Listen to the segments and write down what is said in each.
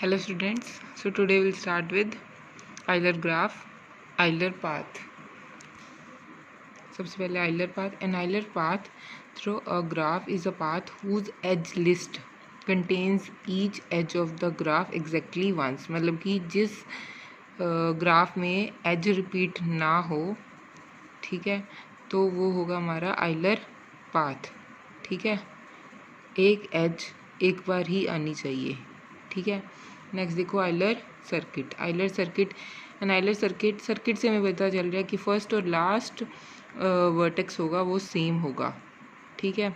Hello students, so today we'll start with Euler graph, Euler path. सबसे पहले Euler path. An Euler path through a graph is a path whose edge list contains each edge of the graph exactly once. मतलब कि जिस graph में as repeat ना हो, ठीक है, तो वो होगा हमारा Euler path. ठीक है, एक एज एक बार ही आनी चाहिए. ठीक है, नेक्स्ट देखो Euler circuit. Euler circuit and Euler circuit से हमें पता चल रहा है कि फर्स्ट और लास्ट वर्टेक्स होगा वो सेम होगा. ठीक है,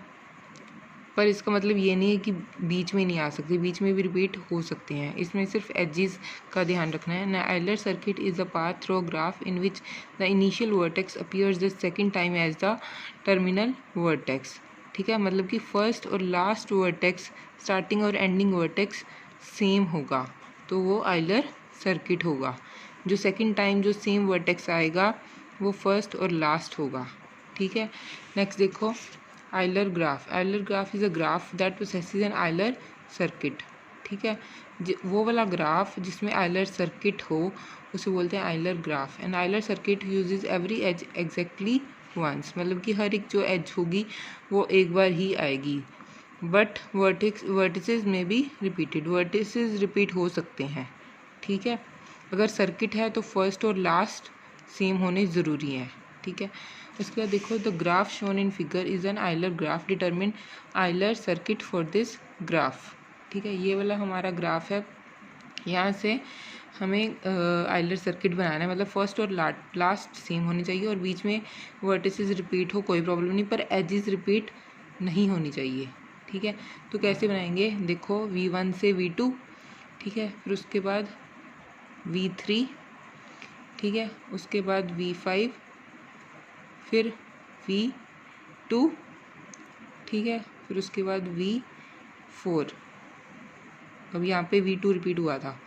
पर इसका मतलब ये नहीं है कि बीच में नहीं आ सकते, बीच में भी रिपीट हो सकते हैं. इसमें सिर्फ एजेस का ध्यान रखना है. ना Euler circuit is a path through graph in which the initial vertex appears the second time as the terminal vertex. ठीक है, मतलब कि फर्स्ट और लास्ट वर्टेक्स, स्टार्टिंग और एंडिंग वर्टेक्स सेम होगा तो वो आइलर सर्किट होगा. जो सेकंड टाइम जो सेम वर्टेक्स आएगा वो फर्स्ट और लास्ट होगा. ठीक है, नेक्स्ट देखो Euler graph. Euler graph is a graph that possesses an Euler circuit. ठीक है, वो वाला ग्राफ जिसमें आइलर सर्किट हो उसे बोलते हैं Euler graph. And Euler circuit uses every edge exactly once. मतलब कि हर एक जो एज होगी वो एक बार ही आएगी. बट वर्टिसेस में भी रिपीटेड, वर्टिसेस रिपीट हो सकते हैं. ठीक है, अगर सर्किट है तो फर्स्ट और लास्ट सेम होने ज़रूरी है. ठीक है, उसके बाद देखो the graph shown in figure is an Euler graph. Determine Euler circuit for this graph. ठीक है, ये वाला हमारा ग्राफ है. यहाँ से हमें आइलर सर्किट बनाना है. मतलब फर्स्ट और लास्ट सेम होनी चाहिए और बीच में वर्टिसेस रिपीट हो कोई प्रॉब्लम नहीं, पर एजेस रिपीट नहीं होनी चाहिए. ठीक है, तो कैसे बनाएंगे देखो V1 से V2. ठीक है, फिर उसके बाद V3. ठीक है, उसके बाद V5, फिर V2. ठीक है, फिर उसके बाद V4. अब यहाँ पे V2 रिपीट हुआ था.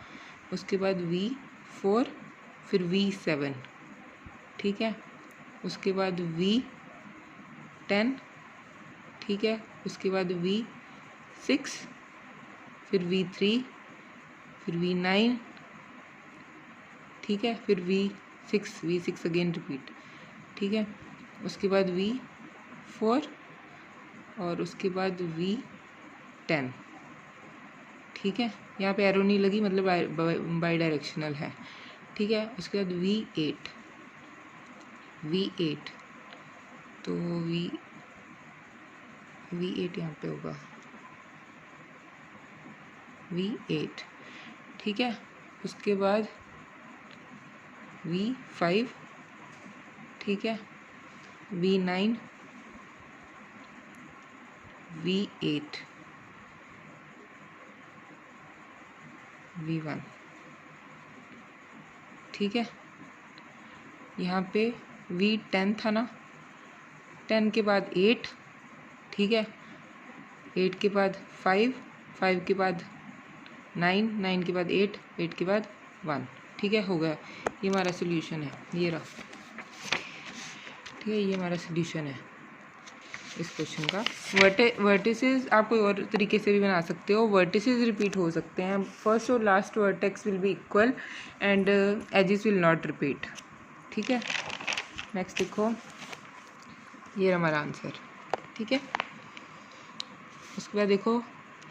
उसके बाद V4, फिर V7. ठीक है, उसके बाद V10. ठीक है, उसके बाद V6, फिर V3, फिर V9. ठीक है, फिर V6 अगेन रिपीट. ठीक है, उसके बाद V4 और उसके बाद V10. ठीक है, यहाँ पे एरो नहीं लगी, मतलब बाई डायरेक्शनल है. ठीक है, उसके बाद V8 तो V8 यहाँ पे होगा V8. ठीक है, उसके बाद V5. ठीक है, V9, V8, V1. ठीक है, यहाँ पे V10 था ना, 10 के बाद 8. ठीक है, 8 के बाद 5, 5 के बाद 9, 9 के बाद 8, 8 के बाद 1. ठीक है, हो गया. ये हमारा सोल्यूशन है, ये रहा. ठीक है, ये हमारा सोल्यूशन है इस क्वेश्चन का. वर्टिसेस आप कोई और तरीके से भी बना सकते हो. वर्टिसेस रिपीट हो सकते हैं. फर्स्ट और last vertex will be equal and edges will not repeat. ठीक है, नेक्स्ट देखो ये हमारा आंसर. ठीक है, उसके बाद देखो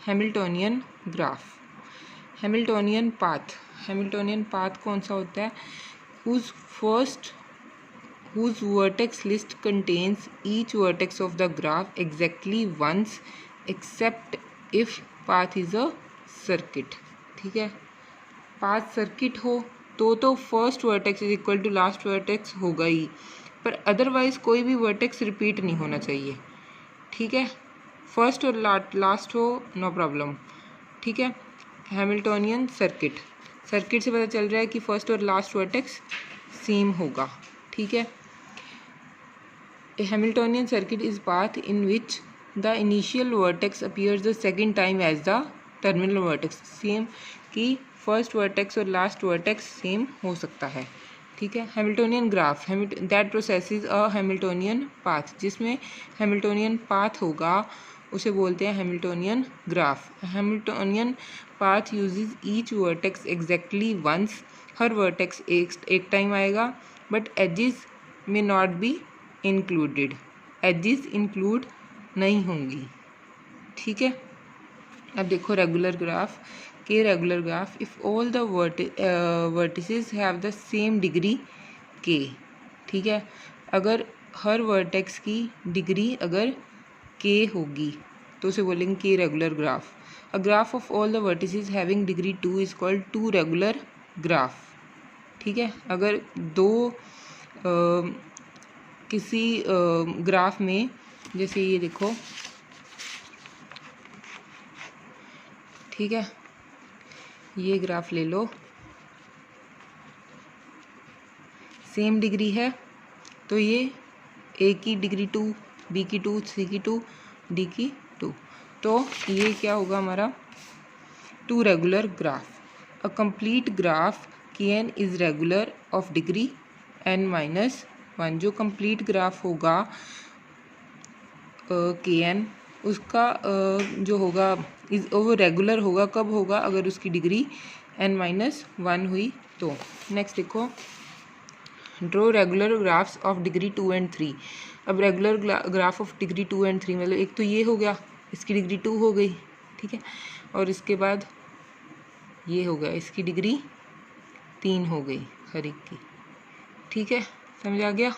Hamiltonian graph. Hamiltonian path. Hamiltonian path कौन सा होता है? whose vertex list contains each vertex of the graph exactly once except if path is a circuit. ठीक है, पाथ सर्किट हो तो first vertex is equal to last vertex होगा ही, पर अदरवाइज कोई भी वर्टेक्स रिपीट नहीं होना चाहिए. ठीक है, फर्स्ट और लास्ट हो नो प्रॉब्लम. ठीक है, हैमिल्टोनियन सर्किट. सर्किट से पता चल रहा है कि फर्स्ट और लास्ट वर्टेक्स सेम होगा. ठीक है, A Hamiltonian circuit is path in which the initial vertex appears the second time as the terminal vertex. Same कि फर्स्ट वर्टेक्स और लास्ट वर्टेक्स सेम हो सकता है. ठीक है, Hamiltonian graph that possesses a Hamiltonian path. जिसमें Hamiltonian path होगा उसे बोलते हैं Hamiltonian graph. Hamiltonian path uses each vertex exactly once, हर वर्टेक्स एक टाइम आएगा, बट एजेस में not be included, edges include नहीं होंगी, ठीक है। अब देखो regular graph, K regular graph, if all the vertices have the same degree के, ठीक है, अगर हर वर्टेक्स की डिग्री अगर के होगी तो उसे बोलेंगे के regular graph. A graph of all the vertices having degree 2 is called two regular graph, ठीक है। अगर दो किसी ग्राफ में, जैसे ये देखो, ठीक है, ये ग्राफ ले लो, सेम डिग्री है तो ये ए की डिग्री 2, बी की 2, सी की 2, डी की 2, तो ये क्या होगा हमारा two regular graph. A complete graph K N is regular of degree N minus 1। जो कंप्लीट ग्राफ होगा के एन, उसका जो होगा वो रेगुलर होगा, कब होगा, अगर उसकी डिग्री एन माइनस 1 हुई तो। नेक्स्ट देखो, draw regular graphs of degree 2 and 3। अब regular graph of degree 2 and 3 मतलब एक तो ये हो गया, इसकी डिग्री 2 हो गई, ठीक है, और इसके बाद ये हो गया, इसकी डिग्री 3 हो गई हर एक की, ठीक है, समझ आ गया।